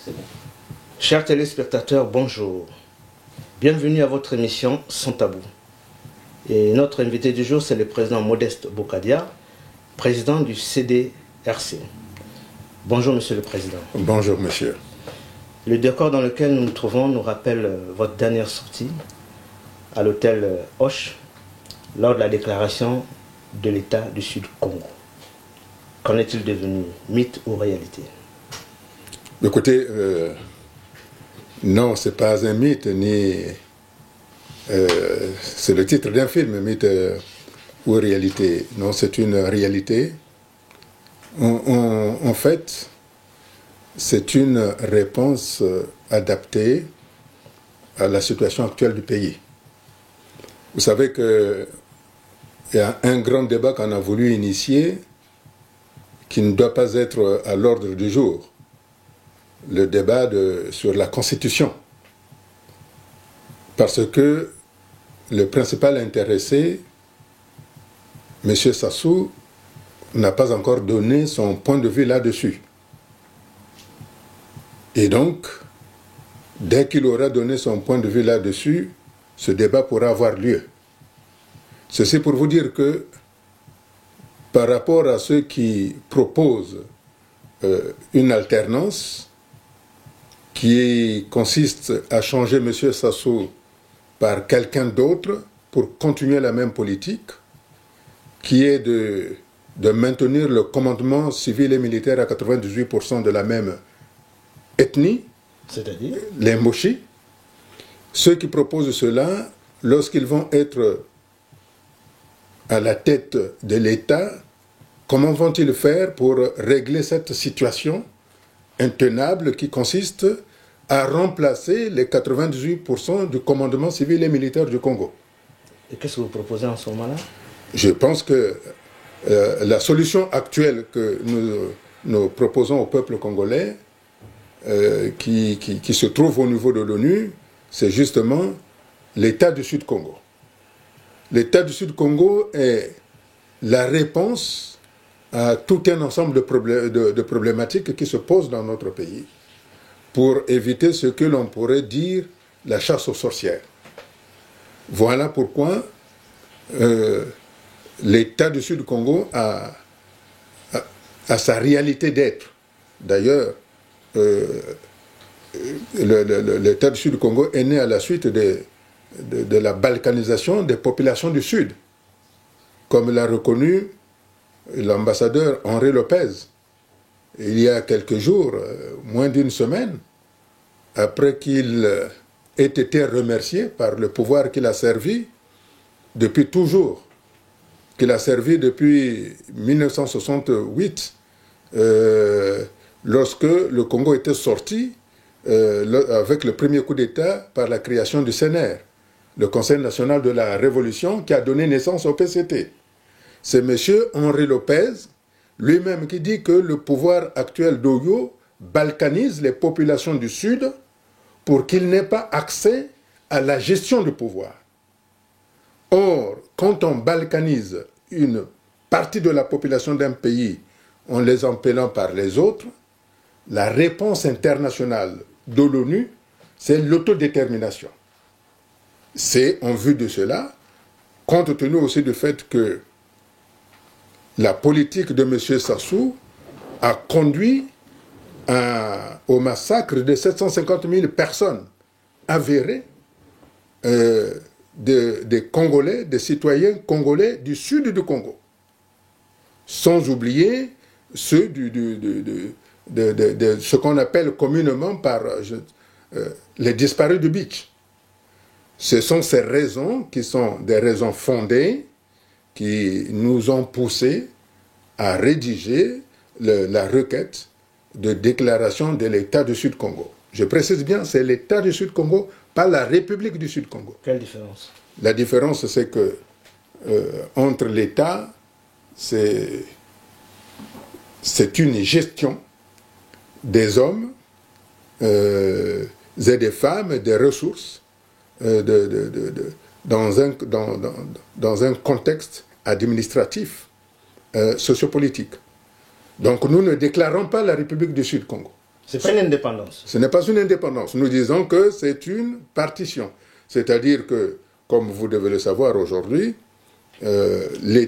C'est bon. Chers téléspectateurs, bonjour. Bienvenue à votre émission Sans Tabou. Et notre invité du jour, c'est le président Modeste Bokadia, président du CDRC. Bonjour, monsieur le président. Bonjour, monsieur. Le décor dans lequel nous nous trouvons nous rappelle votre dernière sortie à l'hôtel Hoche lors de la déclaration de l'État du Sud-Congo. Qu'en est-il devenu, mythe ou réalité? Écoutez, non, ce n'est pas un mythe, ni... c'est le titre d'un film, mythe ou réalité. Non, c'est une réalité. En fait, c'est une réponse adaptée à la situation actuelle du pays. Vous savez qu'il y a un grand débat qu'on a voulu initier qui ne doit pas être à l'ordre du jour. Le débat sur la Constitution. Parce que le principal intéressé, M. Sassou, n'a pas encore donné son point de vue là-dessus. Et donc, dès qu'il aura donné son point de vue là-dessus, ce débat pourra avoir lieu. Ceci pour vous dire que, par rapport à ceux qui proposent une alternance qui consiste à changer M. Sassou par quelqu'un d'autre pour continuer la même politique, qui est de maintenir le commandement civil et militaire à 98% de la même ethnie, c'est-à-dire les Moshi. Ceux qui proposent cela, lorsqu'ils vont être à la tête de l'État, comment vont-ils faire pour régler cette situation intenable qui consiste à remplacer les 98% du commandement civil et militaire du Congo? Et qu'est-ce que vous proposez en ce moment-là? Je pense que la solution actuelle que nous proposons au peuple congolais, qui se trouve au niveau de l'ONU, c'est justement l'État du Sud-Congo. L'État du Sud-Congo est la réponse à tout un ensemble de problématiques qui se posent dans notre pays pour éviter ce que l'on pourrait dire la chasse aux sorcières. Voilà pourquoi l'État du Sud-Congo a sa réalité d'être. D'ailleurs, l'État du Sud-Congo est né à la suite de la balkanisation des populations du Sud, comme l'a reconnu l'ambassadeur Henri Lopez, il y a quelques jours, moins d'une semaine, après qu'il ait été remercié par le pouvoir qu'il a servi depuis toujours, qu'il a servi depuis 1968, lorsque le Congo était sorti avec le premier coup d'État par la création du CNR, le Conseil national de la Révolution, qui a donné naissance au PCT. C'est M. Henri Lopez lui-même qui dit que le pouvoir actuel d'Oyo balkanise les populations du Sud pour qu'ils n'aient pas accès à la gestion du pouvoir. Or, quand on balkanise une partie de la population d'un pays en les empelant par les autres, la réponse internationale de l'ONU, c'est l'autodétermination. C'est en vue de cela, compte tenu aussi du fait que la politique de M. Sassou a conduit au massacre de 750 000 personnes avérées des Congolais, des citoyens congolais du sud du Congo. Sans oublier ceux de ce qu'on appelle communément par les disparus du Beach. Ce sont ces raisons qui sont des raisons fondées qui nous ont poussés à rédiger la requête de déclaration de l'État du Sud-Congo. Je précise bien, c'est l'État du Sud-Congo, pas la République du Sud-Congo. Quelle différence? La différence, c'est que entre l'État, c'est une gestion des hommes et des femmes, des ressources, dans un contexte administratif, sociopolitique. Donc nous ne déclarons pas la République du Sud-Congo. Ce n'est pas une indépendance. Ce n'est pas une indépendance. Nous disons que c'est une partition. C'est-à-dire que, comme vous devez le savoir aujourd'hui, le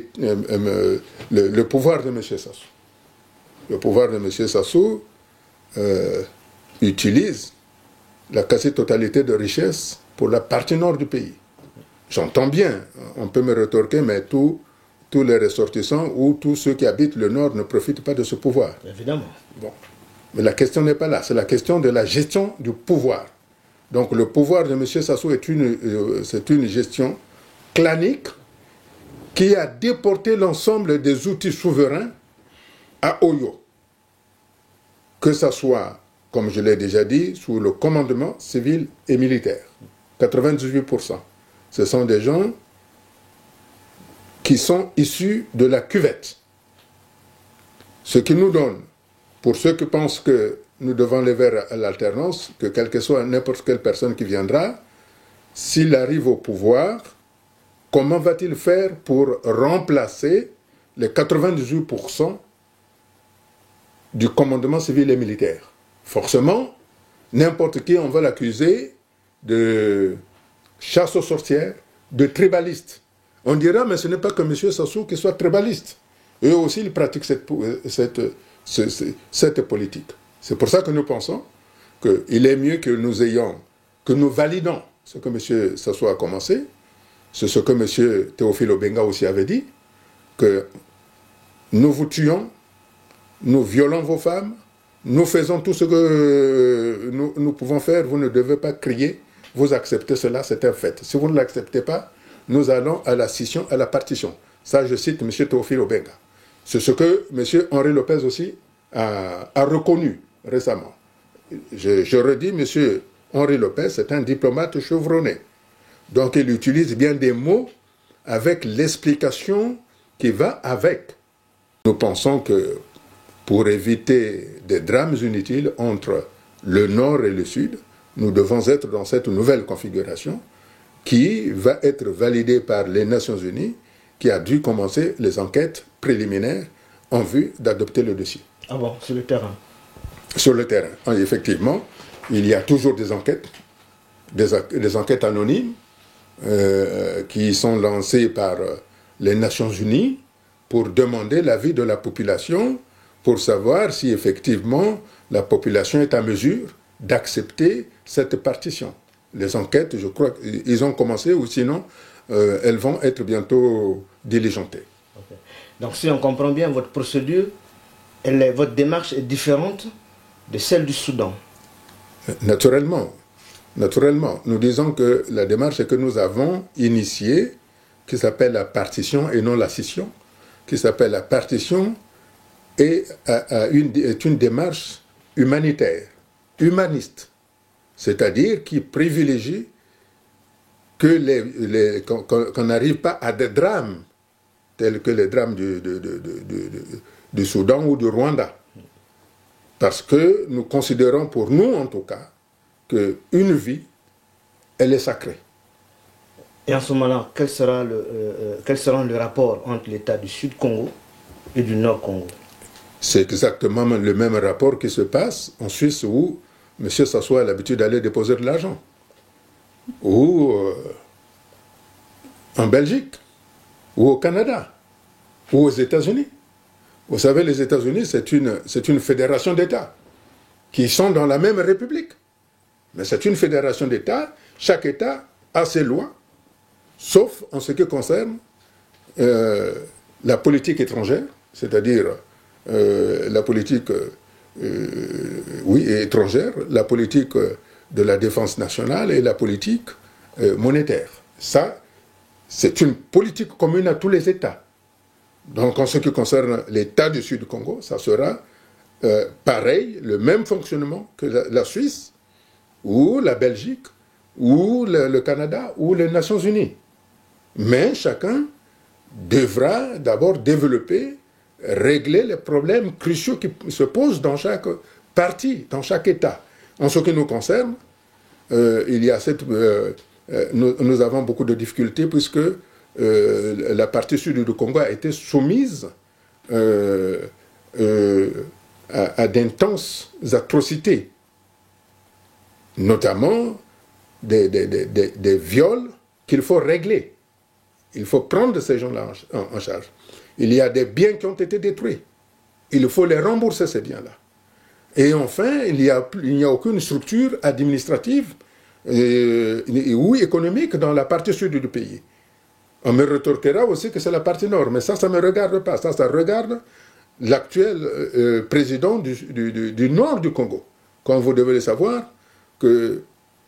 pouvoir de M. Sassou, utilise la quasi-totalité de richesses pour la partie nord du pays. J'entends bien, on peut me rétorquer, mais tous les ressortissants ou tous ceux qui habitent le nord ne profitent pas de ce pouvoir. Évidemment. Bon. Mais la question n'est pas là, c'est la question de la gestion du pouvoir. Donc le pouvoir de M. Sassou c'est une gestion clanique qui a déporté l'ensemble des outils souverains à Oyo. Que ce soit, comme je l'ai déjà dit, sous le commandement civil et militaire. 98%. Ce sont des gens qui sont issus de la cuvette. Ce qui nous donne, pour ceux qui pensent que nous devons aller vers l'alternance, que quelle que soit n'importe quelle personne qui viendra, s'il arrive au pouvoir, comment va-t-il faire pour remplacer les 98% du commandement civil et militaire? Forcément, n'importe qui, on va l'accuser de chasse aux sorcières, de tribaliste. On dira, mais ce n'est pas que M. Sassou qui soit tribaliste. Eux aussi, ils pratiquent cette politique. C'est pour ça que nous pensons qu'il est mieux que nous validons ce que M. Sassou a commencé. C'est ce que M. Théophile Obenga aussi avait dit, que nous vous tuons, nous violons vos femmes, nous faisons tout ce que nous pouvons faire, vous ne devez pas crier, vous acceptez cela, c'est un fait. Si vous ne l'acceptez pas, nous allons à la scission, à la partition. Ça, je cite M. Théophile Obenga. C'est ce que M. Henri Lopez aussi a reconnu récemment. Je redis, M. Henri Lopez, c'est un diplomate chevronné. Donc il utilise bien des mots avec l'explication qui va avec. Nous pensons que pour éviter des drames inutiles entre le nord et le sud, nous devons être dans cette nouvelle configuration qui va être validée par les Nations Unies, qui a dû commencer les enquêtes préliminaires en vue d'adopter le dossier. Ah bon, sur le terrain? Sur le terrain. Effectivement, il y a toujours des enquêtes, des enquêtes anonymes qui sont lancées par les Nations Unies pour demander l'avis de la population, pour savoir si effectivement la population est à mesure d'accepter cette partition. Les enquêtes, je crois qu'ils ont commencé, ou sinon, elles vont être bientôt diligentées. Okay. Donc si on comprend bien, votre procédure, votre démarche est différente de celle du Soudan. Naturellement. Naturellement. Nous disons que la démarche que nous avons initiée, qui s'appelle la partition et non la scission, qui s'appelle la partition, est une démarche humanitaire, humaniste, c'est-à-dire qui privilégie qu'on n'arrive pas à des drames tels que les drames du Soudan ou du Rwanda. Parce que nous considérons, pour nous en tout cas, qu'une vie, elle est sacrée. Et en ce moment-là, quel sera le rapport entre l'État du Sud-Congo et du Nord-Congo? C'est exactement le même rapport qui se passe en Suisse où M. Sassou a l'habitude d'aller déposer de l'argent. Ou en Belgique, ou au Canada, ou aux États-Unis. Vous savez, les États-Unis, c'est une fédération d'États qui sont dans la même république. Mais c'est une fédération d'États, chaque État a ses lois, sauf en ce qui concerne la politique étrangère, c'est-à-dire la politique étrangère, la politique de la défense nationale et la politique monétaire. Ça, c'est une politique commune à tous les États. Donc en ce qui concerne l'État du Sud-Congo, ça sera pareil, le même fonctionnement que la Suisse, ou la Belgique, ou le Canada, ou les Nations Unies. Mais chacun devra d'abord développer, régler les problèmes cruciaux qui se posent dans chaque partie, dans chaque État. En ce qui nous concerne, nous avons beaucoup de difficultés puisque la partie sud du Congo a été soumise à d'intenses atrocités, notamment des viols qu'il faut régler. Il faut prendre ces gens-là en charge. Il y a des biens qui ont été détruits. Il faut les rembourser, ces biens-là. Et enfin, il n'y a aucune structure administrative ou économique dans la partie sud du pays. On me retorquera aussi que c'est la partie nord, mais ça ne me regarde pas. Ça regarde l'actuel président du nord du Congo. Comme vous devez le savoir, que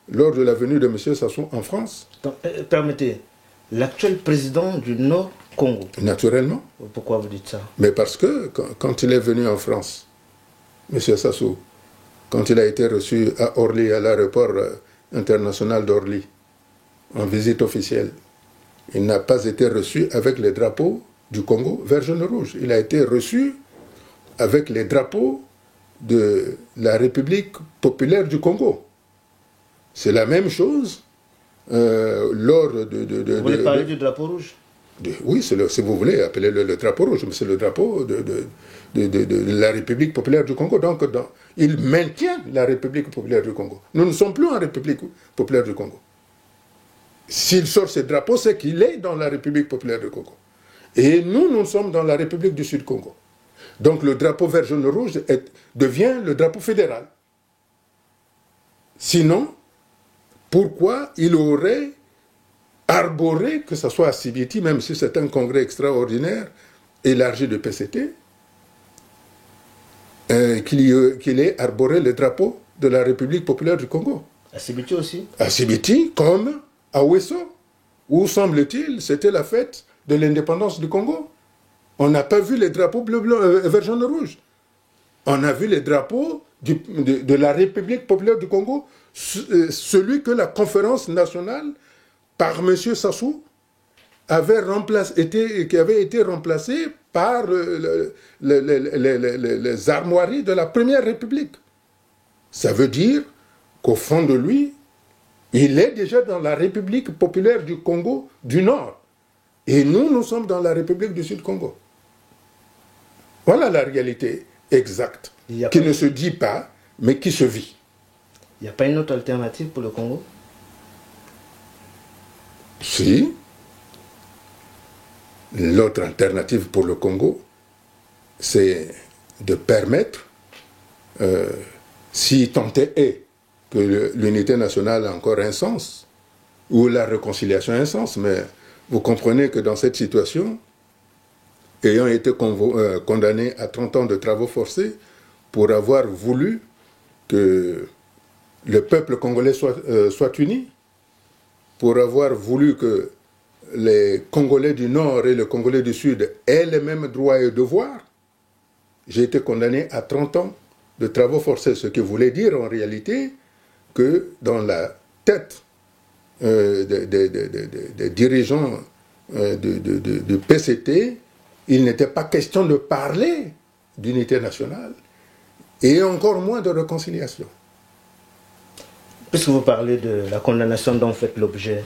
lors de la venue de M. Sassou en France... Permettez, l'actuel président du nord Congo. Naturellement. Pourquoi vous dites ça? Mais parce que quand il est venu en France, M. Sassou, quand il a été reçu à Orly, à l'aéroport international d'Orly, en visite officielle, il n'a pas été reçu avec les drapeaux du Congo vert, jaune, rouge. Il a été reçu avec les drapeaux de la République populaire du Congo. C'est la même chose lors Vous voulez parler du drapeau rouge? Oui, si vous voulez, appelez-le le drapeau rouge, mais c'est le drapeau de la République populaire du Congo. Donc, il maintient la République populaire du Congo. Nous ne sommes plus en République populaire du Congo. S'il sort ce drapeau, c'est qu'il est dans la République populaire du Congo. Et nous sommes dans la République du Sud-Congo. Donc le drapeau vert, jaune, rouge devient le drapeau fédéral. Sinon, pourquoi il aurait arboré, que ce soit à Sibiti, même si c'est un congrès extraordinaire, élargi de PCT, qu'il ait arboré le drapeau de la République populaire du Congo. À Sibiti aussi? À Sibiti, comme à Ouesso, où, semble-t-il, c'était la fête de l'indépendance du Congo. On n'a pas vu les drapeaux bleu, vert, jaune, rouge. On a vu les drapeaux de la République populaire du Congo, celui que la conférence nationale, par M. Sassou, qui avait été remplacé par les armoiries de la Première République. Ça veut dire qu'au fond de lui, il est déjà dans la République populaire du Congo du Nord. Et nous sommes dans la République du Sud-Congo. Voilà la réalité exacte, qui ne se dit pas, mais qui se vit. Il n'y a pas une autre alternative pour le Congo? Si. L'autre alternative pour le Congo, c'est de permettre, si tant est que l'unité nationale a encore un sens, ou la réconciliation a un sens, mais vous comprenez que dans cette situation, ayant été condamné à 30 ans de travaux forcés pour avoir voulu que le peuple congolais soit uni, pour avoir voulu que les Congolais du Nord et les Congolais du Sud aient les mêmes droits et devoirs, j'ai été condamné à 30 ans de travaux forcés, ce qui voulait dire en réalité que dans la tête des dirigeants du PCT, il n'était pas question de parler d'unité nationale et encore moins de réconciliation. Puisque vous parlez de la condamnation dont vous faites l'objet,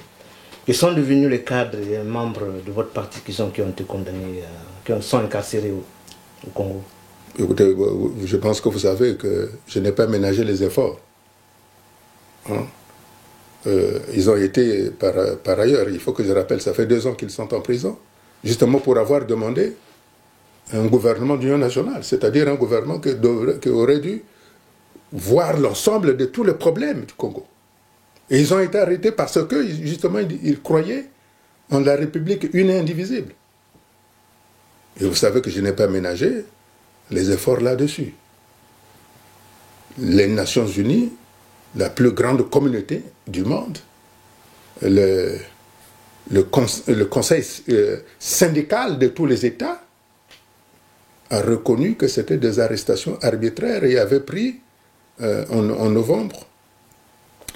ils sont devenus les cadres et membres de votre parti qui ont été condamnés, qui sont incarcérés au Congo? Écoutez, je pense que vous savez que je n'ai pas ménagé les efforts. Hein? Ils ont été, par ailleurs, il faut que je rappelle, ça fait 2 ans qu'ils sont en prison, justement pour avoir demandé un gouvernement d'union nationale, c'est-à-dire un gouvernement qui aurait dû voir l'ensemble de tous les problèmes du Congo. Et ils ont été arrêtés parce que, justement, ils croyaient en la République une et indivisible. Et vous savez que je n'ai pas ménagé les efforts là-dessus. Les Nations Unies, la plus grande communauté du monde, le conseil syndical de tous les États a reconnu que c'était des arrestations arbitraires et avait pris en novembre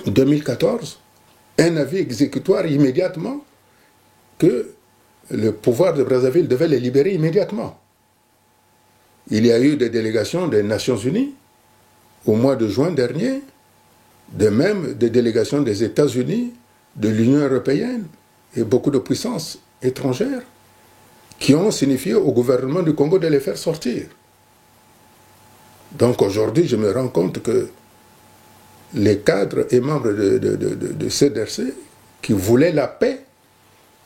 2014 un avis exécutoire immédiatement que le pouvoir de Brazzaville devait les libérer immédiatement. Il y a eu des délégations des Nations Unies au mois de juin dernier, de même des délégations des États-Unis, de l'Union européenne et beaucoup de puissances étrangères qui ont signifié au gouvernement du Congo de les faire sortir. Donc aujourd'hui, je me rends compte que les cadres et membres de CDRC qui voulaient la paix,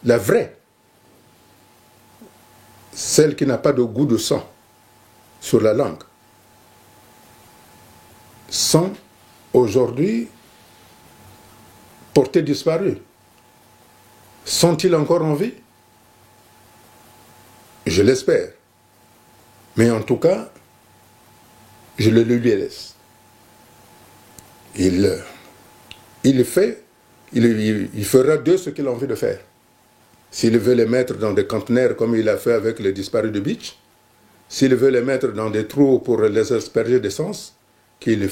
la vraie, celle qui n'a pas de goût de sang sur la langue, sont aujourd'hui portés disparus. Sont-ils encore en vie? Je l'espère. Mais en tout cas, je le lui laisse. Il fera d'eux ce qu'il a envie de faire. S'il veut les mettre dans des conteneurs comme il a fait avec les disparus de Beach, s'il veut les mettre dans des trous pour les asperger d'essence, qu'il le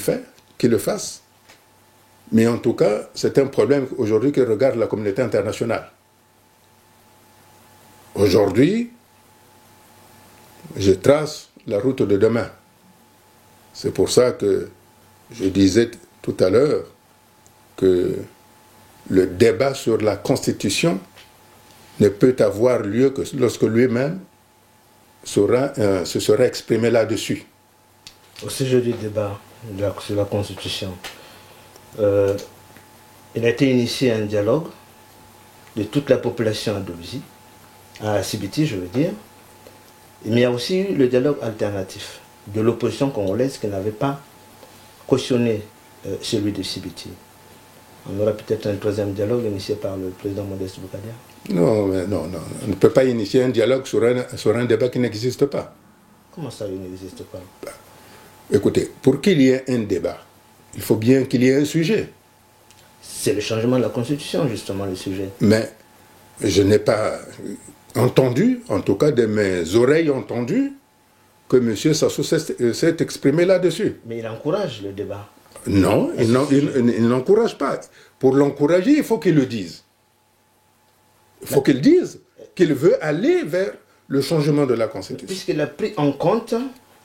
fasse. Mais en tout cas, c'est un problème aujourd'hui qui regarde la communauté internationale. Aujourd'hui, je trace la route de demain. C'est pour ça que je disais tout à l'heure que le débat sur la Constitution ne peut avoir lieu que lorsque lui-même se sera exprimé là-dessus. Au sujet du débat sur la Constitution, il a été initié un dialogue de toute la population à Dovzi, à Sibiti, je veux dire. Mais il y a aussi eu le dialogue alternatif de l'opposition congolaise qui n'avait pas cautionné celui de Sibiti. On aura peut-être un troisième dialogue initié par le président Modeste Bokadia. Non, on ne peut pas initier un dialogue sur un débat qui n'existe pas. Comment ça, il n'existe pas? Écoutez, pour qu'il y ait un débat, il faut bien qu'il y ait un sujet. C'est le changement de la Constitution, justement, le sujet. Mais je n'ai pas entendu, en tout cas de mes oreilles entendues, que M. Sassou s'est exprimé là-dessus. Mais il encourage le débat. Non, il n'encourage pas. Pour l'encourager, il faut qu'il le dise. Il faut qu'il dise qu'il veut aller vers le changement de la Constitution. Puisqu'il a pris en compte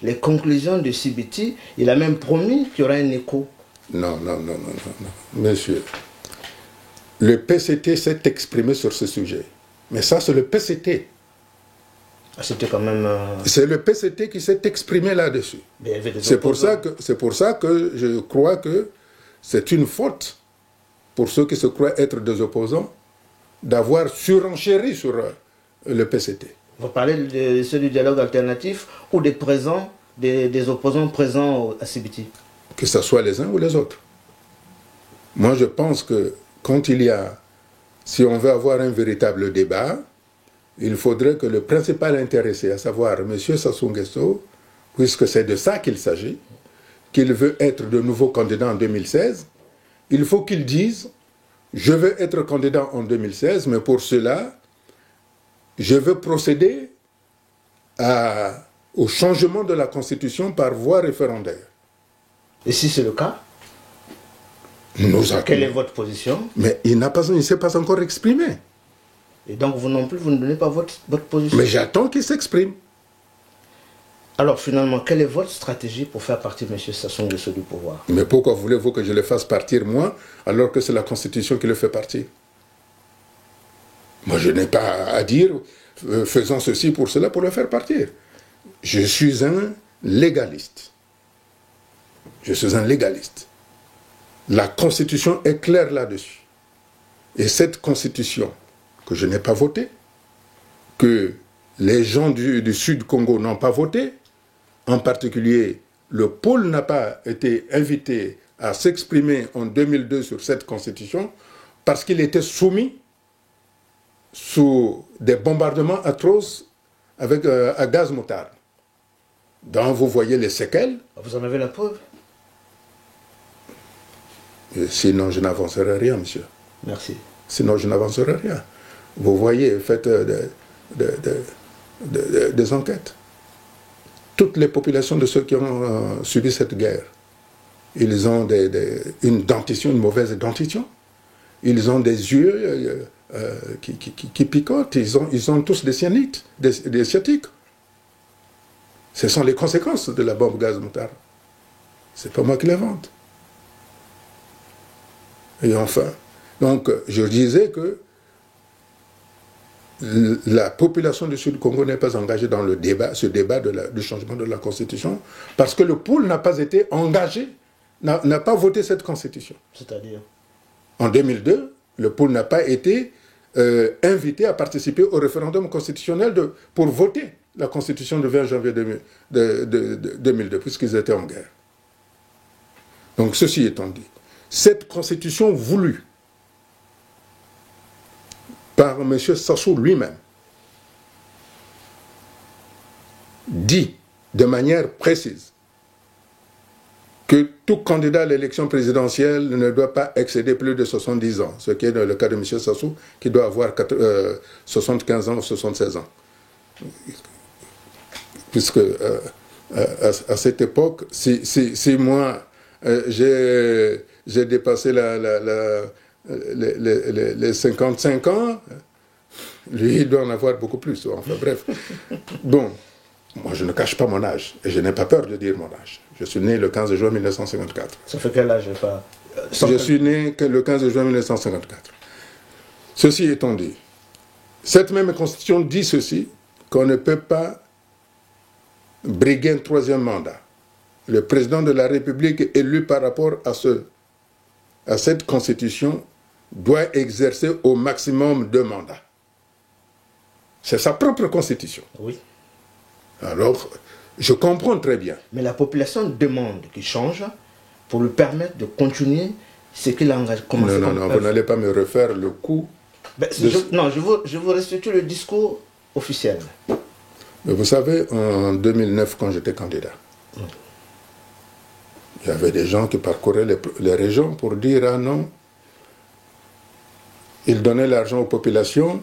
les conclusions de Sibiti, il a même promis qu'il y aura un écho. Non. Monsieur, le PCT s'est exprimé sur ce sujet. Mais ça, c'est le PCT. C'était quand même... C'est le PCT qui s'est exprimé là-dessus. C'est pour ça que je crois que c'est une faute pour ceux qui se croient être des opposants d'avoir surenchéri sur le PCT. Vous parlez de ceux du dialogue alternatif ou des opposants présents à Sibiti? Que ce soit les uns ou les autres. Moi, je pense que quand si on veut avoir un véritable débat, il faudrait que le principal intéressé, à savoir M. Sassou Nguesso, puisque c'est de ça qu'il s'agit, qu'il veut être de nouveau candidat en 2016, il faut qu'il dise « Je veux être candidat en 2016, mais pour cela, je veux procéder au changement de la Constitution par voie référendaire. » Et si c'est le cas, quelle est votre position? Mais il ne s'est pas encore exprimé. Et donc vous non plus, vous ne donnez pas votre position? Mais j'attends qu'il s'exprime. Alors finalement, quelle est votre stratégie pour faire partir M. Sassou Nguesso du pouvoir? Mais pourquoi voulez-vous que je le fasse partir, moi, alors que c'est la Constitution qui le fait partir? Moi, je n'ai pas à dire, faisons ceci pour cela, pour le faire partir. Je suis un légaliste. Je suis un légaliste. La Constitution est claire là-dessus. Et cette Constitution, que je n'ai pas votée, que les gens du Sud Congo n'ont pas voté, en particulier le pôle n'a pas été invité à s'exprimer en 2002 sur cette Constitution parce qu'il était soumis sous des bombardements atroces à gaz moutarde. Donc vous voyez les séquelles. Vous en avez la preuve? Sinon je n'avancerai rien, monsieur. Merci. Sinon je n'avancerai rien. Vous voyez, faites des enquêtes. Toutes les populations de ceux qui ont subi cette guerre, ils ont une dentition, une mauvaise dentition. Ils ont des yeux qui picotent. Ils ont tous des cyanites, des sciatiques. Ce sont les conséquences de la bombe gaz moutarde. C'est pas moi qui l'invente. Et enfin, donc je disais que la population du Sud-Congo n'est pas engagée dans le débat, ce débat du changement de la Constitution, parce que le pôle n'a pas été engagé, n'a pas voté cette Constitution. C'est-à-dire? En 2002, le pôle n'a pas été invité à participer au référendum constitutionnel pour voter la Constitution du 20 janvier 2002, puisqu'ils étaient en guerre. Donc, ceci étant dit, cette Constitution voulue par M. Sassou lui-même dit de manière précise que tout candidat à l'élection présidentielle ne doit pas excéder plus de 70 ans, ce qui est dans le cas de M. Sassou, qui doit avoir 75 ans ou 76 ans. Puisque à cette époque, si moi j'ai dépassé les 55 ans, lui il doit en avoir beaucoup plus. Enfin bref. Bon, moi je ne cache pas mon âge et je n'ai pas peur de dire mon âge. Je suis né le 15 juin 1954. Ça fait quel âge? Je suis né le 15 juin 1954. Ceci étant dit, cette même constitution dit ceci, qu'on ne peut pas briguer un troisième mandat. Le président de la République élu par rapport à cette constitution doit exercer au maximum 2 mandats. C'est sa propre constitution. Oui. Alors, je comprends très bien. Mais la population demande qu'il change pour lui permettre de continuer ce qu'il a engagé. Non, vous n'allez pas me refaire le coup. Je vous restitue le discours officiel. Mais vous savez, en 2009, quand j'étais candidat, il y avait des gens qui parcouraient les régions pour dire « Ah non ». Ils donnaient l'argent aux populations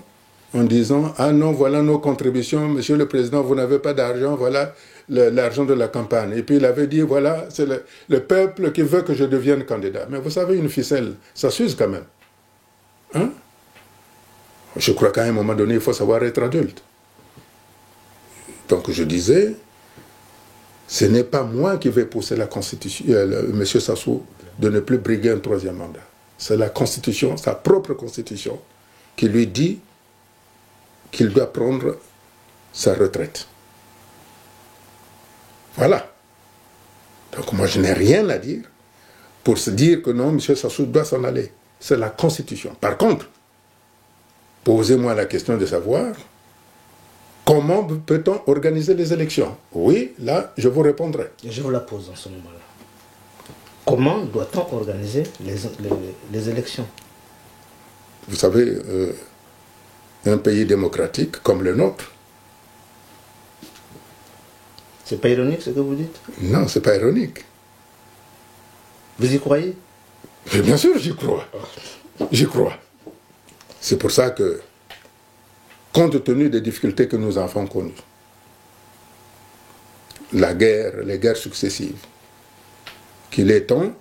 en disant « Ah non, voilà nos contributions, monsieur le président, vous n'avez pas d'argent, voilà l'argent de la campagne. » Et puis il avait dit « Voilà, c'est le peuple qui veut que je devienne candidat. » Mais vous savez, une ficelle, ça s'use quand même. Hein? Je crois qu'à un moment donné, il faut savoir être adulte. Donc je disais, ce n'est pas moi qui vais pousser la Constitution, M. Sassou, de ne plus briguer un troisième mandat. C'est la Constitution, sa propre Constitution, qui lui dit qu'il doit prendre sa retraite. Voilà. Donc moi, je n'ai rien à dire pour se dire que non, M. Sassou doit s'en aller. C'est la Constitution. Par contre, posez-moi la question de savoir comment peut-on organiser les élections? Oui, là, je vous répondrai. Et je vous la pose en ce moment-là. Comment doit-on organiser les élections? Vous savez, un pays démocratique comme le nôtre... C'est pas ironique ce que vous dites? Non, c'est pas ironique. Vous y croyez? Mais bien sûr, j'y crois. J'y crois. C'est pour ça que, compte tenu des difficultés que nous avons connues, la guerre, les guerres successives, qu'il est temps,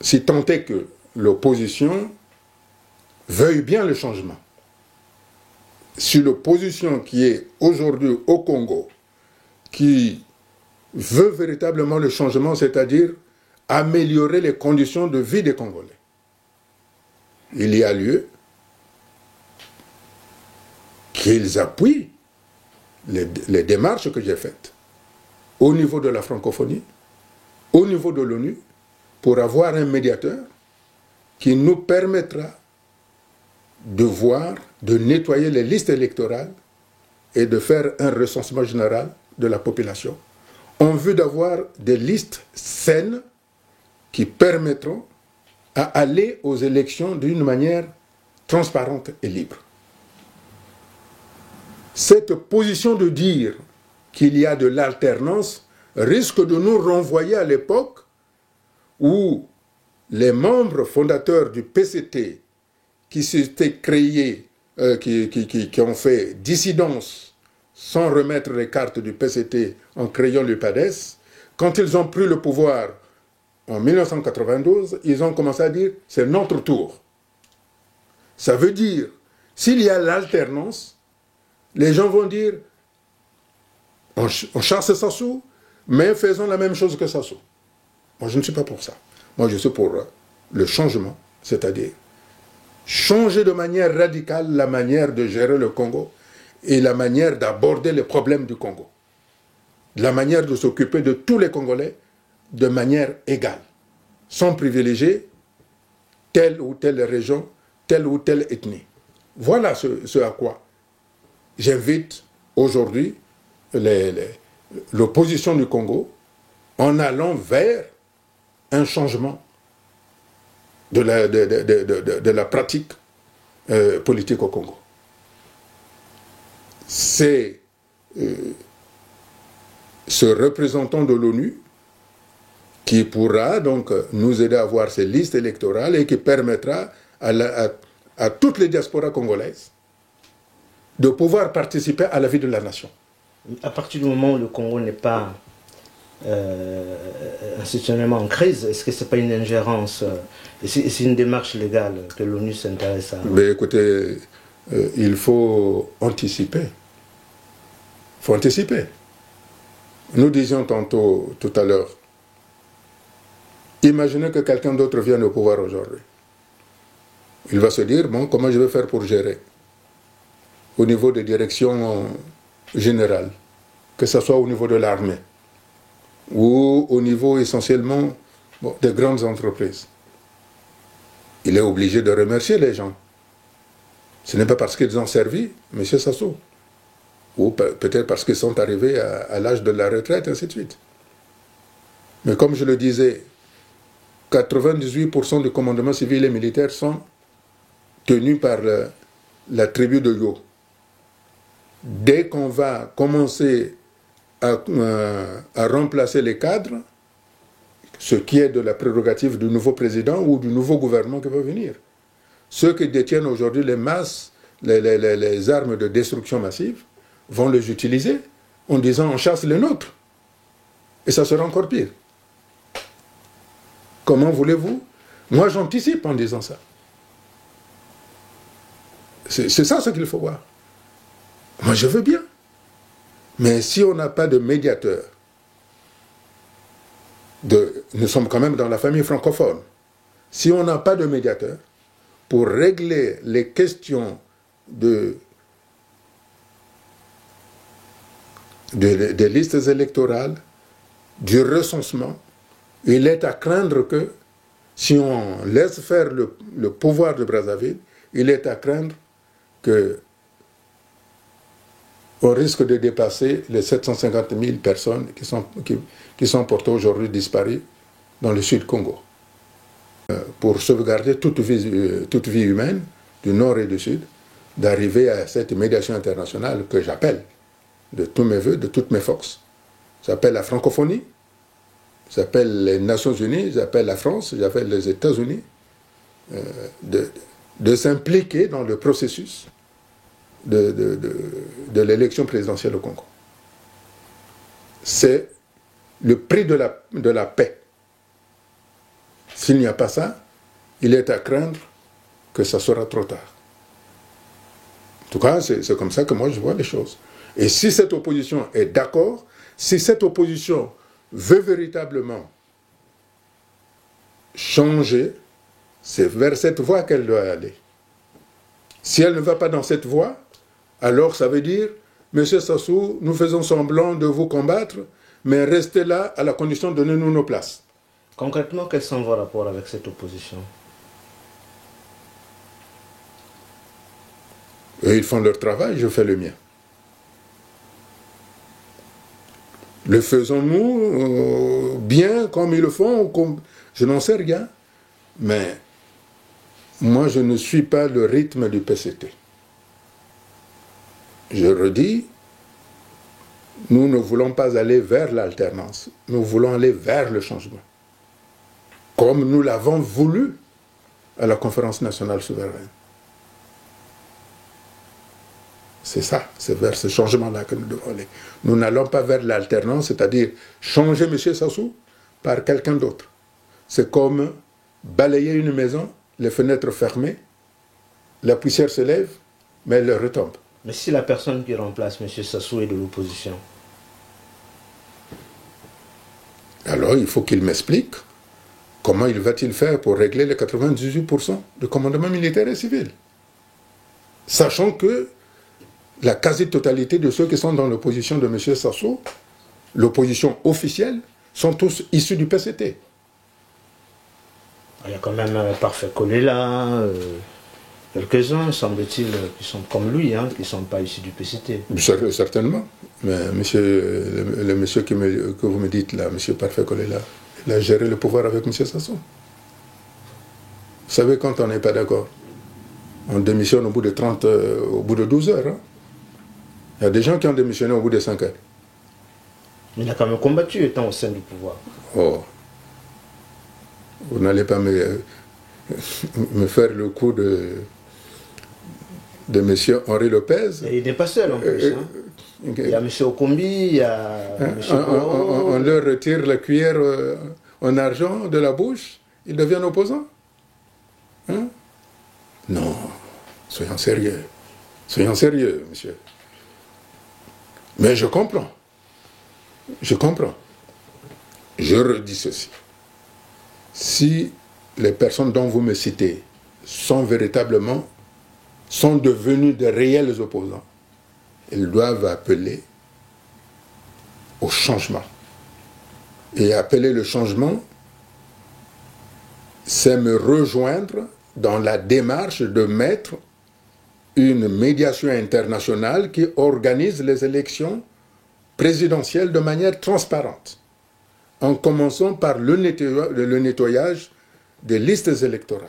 si tant est que l'opposition veuille bien le changement. Si l'opposition qui est aujourd'hui au Congo, qui veut véritablement le changement, c'est-à-dire améliorer les conditions de vie des Congolais, il y a lieu qu'ils appuient les démarches que j'ai faites au niveau de la francophonie, au niveau de l'ONU, pour avoir un médiateur qui nous permettra de nettoyer les listes électorales et de faire un recensement général de la population, en vue d'avoir des listes saines qui permettront à aller aux élections d'une manière transparente et libre. Cette position de dire qu'il y a de l'alternance risque de nous renvoyer à l'époque où les membres fondateurs du PCT qui s'étaient créés, qui ont fait dissidence sans remettre les cartes du PCT en créant l'UPADES, quand ils ont pris le pouvoir en 1992, ils ont commencé à dire « c'est notre tour ». Ça veut dire, s'il y a l'alternance, les gens vont dire on chasse Sassou, mais faisons la même chose que Sassou. Moi, je ne suis pas pour ça. Moi, je suis pour le changement, c'est-à-dire changer de manière radicale la manière de gérer le Congo et la manière d'aborder les problèmes du Congo. La manière de s'occuper de tous les Congolais de manière égale, sans privilégier telle ou telle région, telle ou telle ethnie. Voilà ce à quoi j'invite aujourd'hui l'opposition du Congo en allant vers un changement de la pratique politique au Congo. C'est ce représentant de l'ONU qui pourra donc nous aider à avoir ces listes électorales et qui permettra à toutes les diasporas congolaises de pouvoir participer à la vie de la nation. À partir du moment où le Congo n'est pas institutionnellement en crise, est-ce que ce n'est pas une ingérence, c'est une démarche légale que l'ONU s'intéresse à? Mais écoutez, il faut anticiper. Il faut anticiper. Nous disions tout à l'heure, imaginez que quelqu'un d'autre vienne au pouvoir aujourd'hui. Il va se dire, bon, comment je vais faire pour gérer au niveau des directions générales, que ce soit au niveau de l'armée ou au niveau essentiellement des grandes entreprises. Il est obligé de remercier les gens. Ce n'est pas parce qu'ils ont servi, M. Sassou, ou peut-être parce qu'ils sont arrivés à l'âge de la retraite, ainsi de suite. Mais comme je le disais, 98% du commandement civil et militaire sont tenus par la tribu de Yo. Dès qu'on va commencer à remplacer les cadres, ce qui est de la prérogative du nouveau président ou du nouveau gouvernement qui va venir, ceux qui détiennent aujourd'hui les masses, les armes de destruction massive, vont les utiliser en disant on chasse les nôtres. Et ça sera encore pire. Comment voulez-vous? Moi j'anticipe en disant ça. C'est ça ce qu'il faut voir. Moi je veux bien. Mais si on n'a pas de médiateur, nous sommes quand même dans la famille francophone, si on n'a pas de médiateur pour régler les questions des listes électorales, du recensement, il est à craindre que, si on laisse faire le pouvoir de Brazzaville, il est à craindre que on risque de dépasser les 750 000 personnes qui sont portées aujourd'hui disparues dans le sud Congo. Pour sauvegarder toute vie humaine, du nord et du sud, d'arriver à cette médiation internationale que j'appelle de tous mes voeux, de toutes mes forces. J'appelle la francophonie, j'appelle les Nations Unies, j'appelle la France, j'appelle les États-Unis, de s'impliquer dans le processus de l'élection présidentielle au Congo. C'est le prix de la paix. S'il n'y a pas ça, il est à craindre que ça sera trop tard. En tout cas, c'est comme ça que moi je vois les choses. Et si cette opposition est d'accord, si cette opposition veut véritablement changer, c'est vers cette voie qu'elle doit aller. Si elle ne va pas dans cette voie, alors ça veut dire, Monsieur Sassou, nous faisons semblant de vous combattre, mais restez là à la condition de donner-nous nos places. Concrètement, quels sont vos rapports avec cette opposition? Et ils font leur travail, je fais le mien. Le faisons-nous bien comme ils le font, je n'en sais rien. Mais moi, je ne suis pas le rythme du PCT. Je redis, nous ne voulons pas aller vers l'alternance, nous voulons aller vers le changement. Comme nous l'avons voulu à la conférence nationale souveraine. C'est ça, c'est vers ce changement-là que nous devons aller. Nous n'allons pas vers l'alternance, c'est-à-dire changer M. Sassou par quelqu'un d'autre. C'est comme balayer une maison, les fenêtres fermées, la poussière se lève, mais elle retombe. Mais si la personne qui remplace M. Sassou est de l'opposition? Alors il faut qu'il m'explique comment il va-t-il faire pour régler les 98% de commandement militaire et civil? Sachant que la quasi-totalité de ceux qui sont dans l'opposition de M. Sassou, l'opposition officielle, sont tous issus du PCT. Il y a quand même Parfait Kolela, quelques-uns, semble-t-il, qui sont comme lui, hein, qui ne sont pas issus du PCT. Certainement. Mais le monsieur que vous me dites là, M. Parfait Kolela, il a géré le pouvoir avec M. Sassou. Vous savez, quand on n'est pas d'accord, on démissionne au bout de 12 heures. Hein. Il y a des gens qui ont démissionné au bout de 5 heures. Il a quand même combattu étant au sein du pouvoir. Oh. Vous n'allez pas me faire le coup de M. Henri Lopez. Et il n'est pas seul en plus. Il y a M. Okombi, il y a M. On leur retire la cuillère en argent de la bouche, ils deviennent opposants. Hein? Non, soyons sérieux. Soyons sérieux, monsieur. Mais je comprends. Je comprends. Je redis ceci. Si les personnes dont vous me citez sont devenues de réels opposants, ils doivent appeler au changement. Et appeler le changement, c'est me rejoindre dans la démarche de mettre une médiation internationale qui organise les élections présidentielles de manière transparente, en commençant par le nettoyage des listes électorales.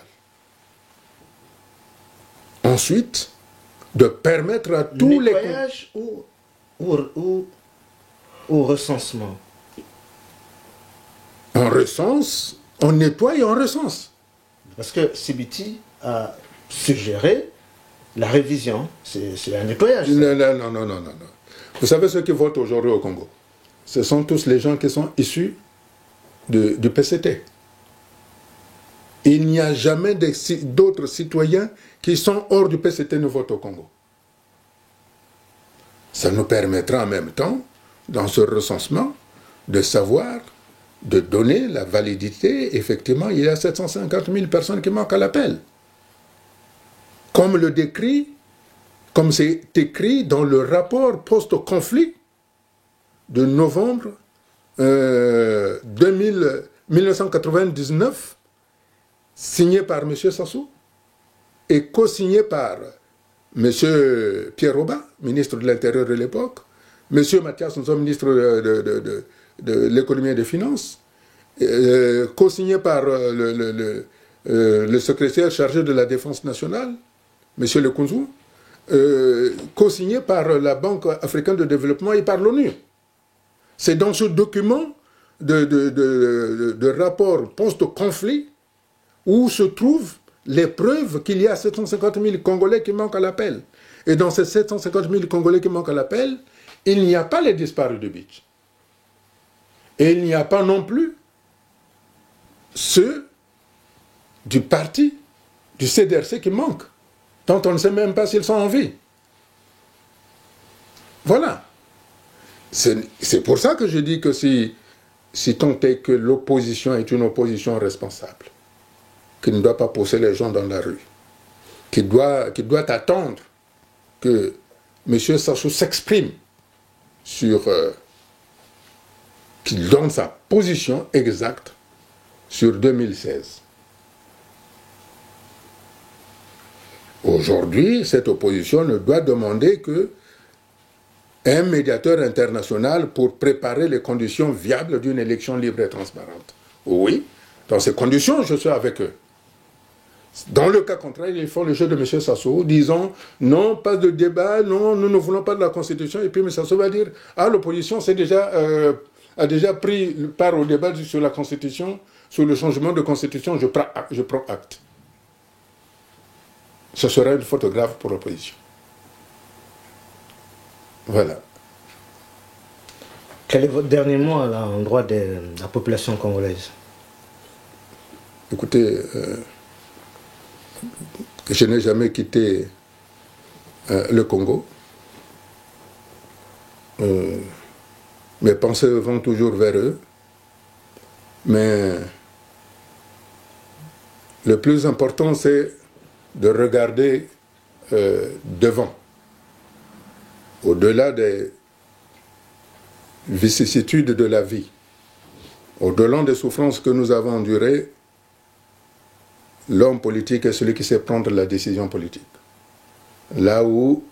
Ensuite, de permettre à tous les... Nettoyage ou recensement? On recense, on nettoie et on recense. Parce que CBT a suggéré la révision, c'est un nettoyage. Non. Vous savez ceux qui votent aujourd'hui au Congo? Ce sont tous les gens qui sont issus du PCT. Il n'y a jamais d'autres citoyens qui sont hors du PCT ne votent au Congo. Ça nous permettra en même temps, dans ce recensement, de savoir, de donner la validité. Effectivement, il y a 750 000 personnes qui manquent à l'appel. Comme c'est écrit dans le rapport post-conflit de novembre 1999, signé par M. Sassou et co-signé par M. Pierre Robin, ministre de l'Intérieur de l'époque, M. Mathias Nzo, ministre de l'Économie et des Finances, co-signé par le secrétaire chargé de la Défense nationale, M. Lekunzu, co-signé par la Banque africaine de développement et par l'ONU. C'est dans ce document de rapport post-conflit où se trouvent les preuves qu'il y a 750 000 Congolais qui manquent à l'appel. Et dans ces 750 000 Congolais qui manquent à l'appel, il n'y a pas les disparus de Beach. Et il n'y a pas non plus ceux du parti, du CDRC qui manquent, dont on ne sait même pas s'ils sont en vie. Voilà. C'est pour ça que je dis que si tant est que l'opposition est une opposition responsable, qui ne doit pas pousser les gens dans la rue, qui doit attendre que M. Sassou s'exprime sur... qu'il donne sa position exacte sur 2016. Aujourd'hui, cette opposition ne doit demander que un médiateur international pour préparer les conditions viables d'une élection libre et transparente. Oui, dans ces conditions, je suis avec eux. Dans le cas contraire, ils font le jeu de M. Sassou, disant non, pas de débat, non, nous ne voulons pas de la Constitution. Et puis M. Sassou va dire l'opposition a déjà pris part au débat sur la Constitution, sur le changement de Constitution, je prends acte. Ce serait une faute grave pour l'opposition. Voilà. Quel est votre dernier mot à l'endroit de la population congolaise? Écoutez, je n'ai jamais quitté le Congo. Mes pensées vont toujours vers eux. Mais Le plus important, c'est de regarder devant, au-delà des vicissitudes de la vie, au-delà des souffrances que nous avons endurées. L'homme politique est celui qui sait prendre la décision politique. Là où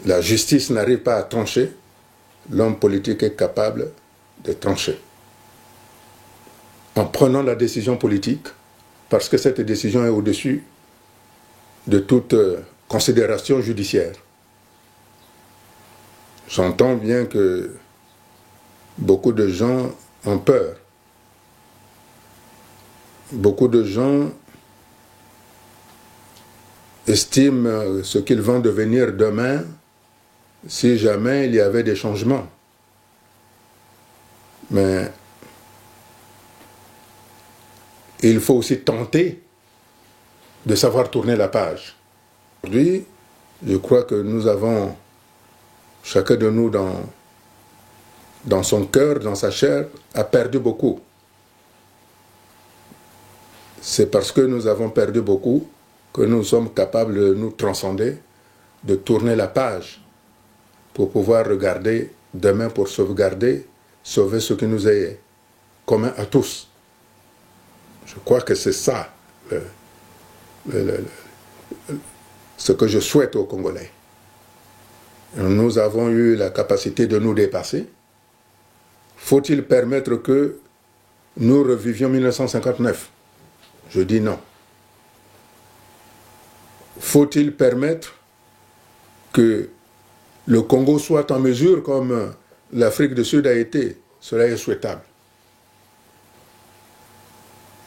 la justice n'arrive pas à trancher, l'homme politique est capable de trancher. En prenant la décision politique, parce que cette décision est au-dessus de toute considération judiciaire. J'entends bien que beaucoup de gens ont peur. Beaucoup de gens estiment ce qu'ils vont devenir demain si jamais il y avait des changements. Mais il faut aussi tenter de savoir tourner la page. Aujourd'hui, je crois que nous avons, chacun de nous dans son cœur, dans sa chair, a perdu beaucoup. C'est parce que nous avons perdu beaucoup que nous sommes capables de nous transcender, de tourner la page pour pouvoir regarder demain, pour sauver ce qui nous est commun à tous. Je crois que c'est ça ce que je souhaite aux Congolais. Nous avons eu la capacité de nous dépasser. Faut-il permettre que nous revivions 1959 ? Je dis non. Faut-il permettre que le Congo soit en mesure, comme l'Afrique du Sud a été? Cela est souhaitable.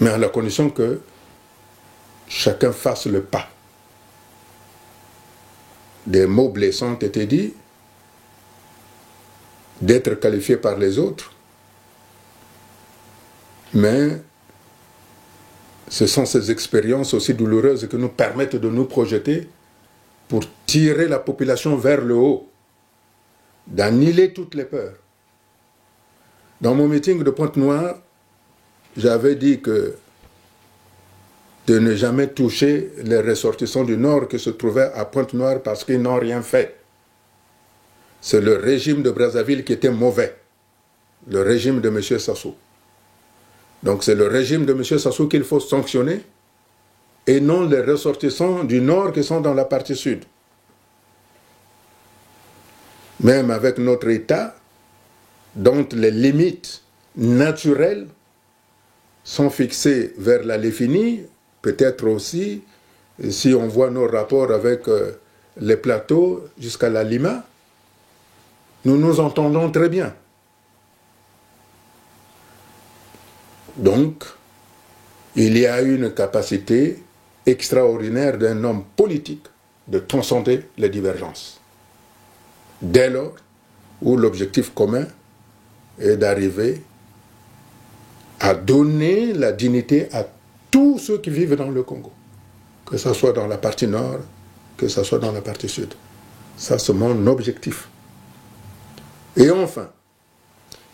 Mais à la condition que chacun fasse le pas. Des mots blessants ont été dits, d'être qualifié par les autres, mais ce sont ces expériences aussi douloureuses qui nous permettent de nous projeter pour tirer la population vers le haut, d'annihiler toutes les peurs. Dans mon meeting de Pointe-Noire, j'avais dit que de ne jamais toucher les ressortissants du Nord qui se trouvaient à Pointe-Noire parce qu'ils n'ont rien fait. C'est le régime de Brazzaville qui était mauvais, le régime de M. Sassou. Donc c'est le régime de M. Sassou qu'il faut sanctionner et non les ressortissants du Nord qui sont dans la partie Sud. Même avec notre État, dont les limites naturelles sont fixées vers la Léfini, peut-être aussi, si on voit nos rapports avec les plateaux jusqu'à la Lima, nous nous entendons très bien. Donc, il y a une capacité extraordinaire d'un homme politique de transcender les divergences. Dès lors où l'objectif commun est d'arriver à donner la dignité à tous ceux qui vivent dans le Congo, que ce soit dans la partie nord, que ce soit dans la partie sud. Ça, c'est mon objectif. Et enfin,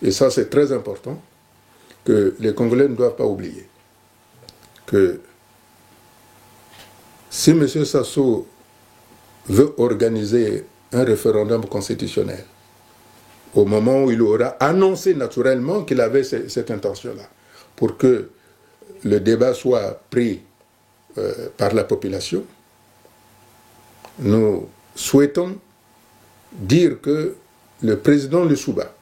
et ça c'est très important, que les Congolais ne doivent pas oublier, que si M. Sassou veut organiser un référendum constitutionnel, au moment où il aura annoncé naturellement qu'il avait cette intention-là, pour que le débat soit pris par la population, nous souhaitons dire que le président Lissouba,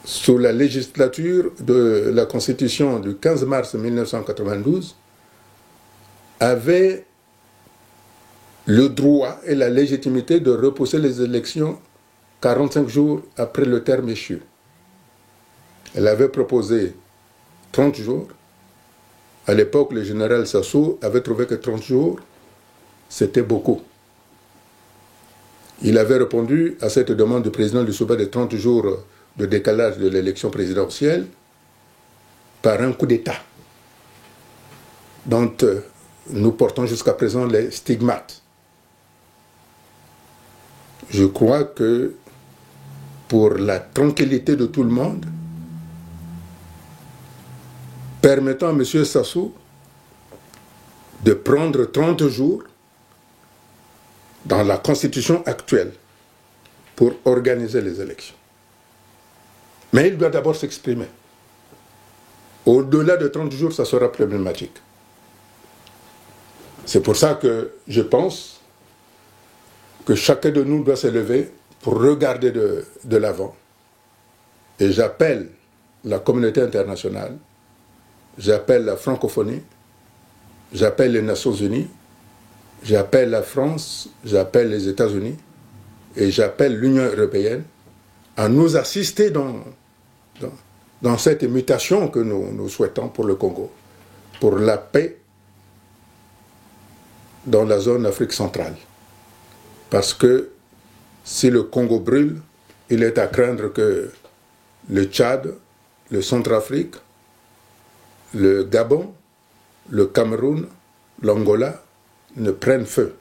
sous la législature de la Constitution du 15 mars 1992, avait le droit et la légitimité de repousser les élections 45 jours après le terme échu. Elle avait proposé 30 jours. À l'époque, le général Sassou avait trouvé que 30 jours, c'était beaucoup. Il avait répondu à cette demande du président Lissouba de 30 jours de décalage de l'élection présidentielle par un coup d'État dont nous portons jusqu'à présent les stigmates. Je crois que pour la tranquillité de tout le monde, permettant à M. Sassou de prendre 30 jours dans la constitution actuelle pour organiser les élections. Mais il doit d'abord s'exprimer. Au-delà de 30 jours, ça sera problématique. C'est pour ça que je pense que chacun de nous doit se lever pour regarder de l'avant. Et j'appelle la communauté internationale, j'appelle la francophonie, j'appelle les Nations Unies, j'appelle la France, j'appelle les États-Unis et j'appelle l'Union européenne à nous assister dans cette mutation que nous souhaitons pour le Congo, pour la paix dans la zone Afrique centrale. Parce que si le Congo brûle, il est à craindre que le Tchad, le Centrafrique, le Gabon, le Cameroun, l'Angola ne prennent feu.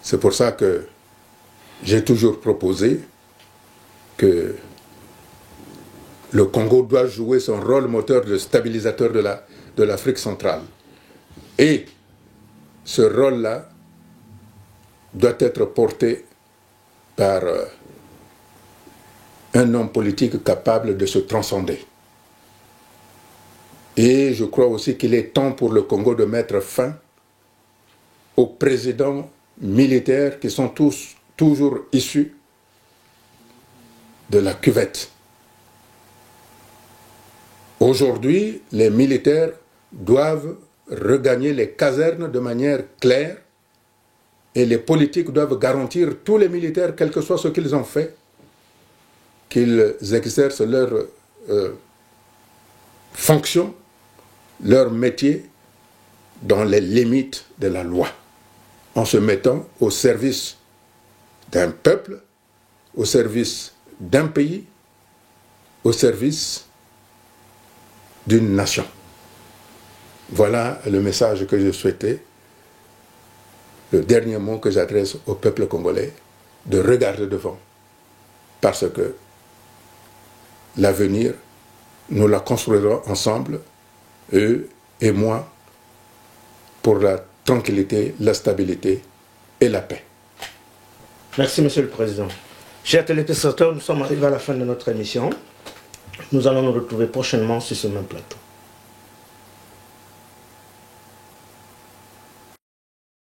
C'est pour ça que j'ai toujours proposé que le Congo doit jouer son rôle moteur de stabilisateur de l'Afrique centrale. Et ce rôle-là doit être porté par un homme politique capable de se transcender. Et je crois aussi qu'il est temps pour le Congo de mettre fin aux présidents militaires qui sont tous toujours issus de la cuvette. Aujourd'hui, les militaires doivent regagner les casernes de manière claire et les politiques doivent garantir tous les militaires, quel que soit ce qu'ils ont fait, qu'ils exercent leur fonction, leur métier dans les limites de la loi, en se mettant au service d'un peuple, au service d'un pays, au service d'une nation. Voilà le message que je souhaitais, le dernier mot que j'adresse au peuple congolais, de regarder devant, parce que l'avenir, nous la construirons ensemble, eux et moi, pour la tranquillité, la stabilité et la paix. Merci, Monsieur le Président. Chers téléspectateurs, nous sommes arrivés à la fin de notre émission. Nous allons nous retrouver prochainement sur ce même plateau.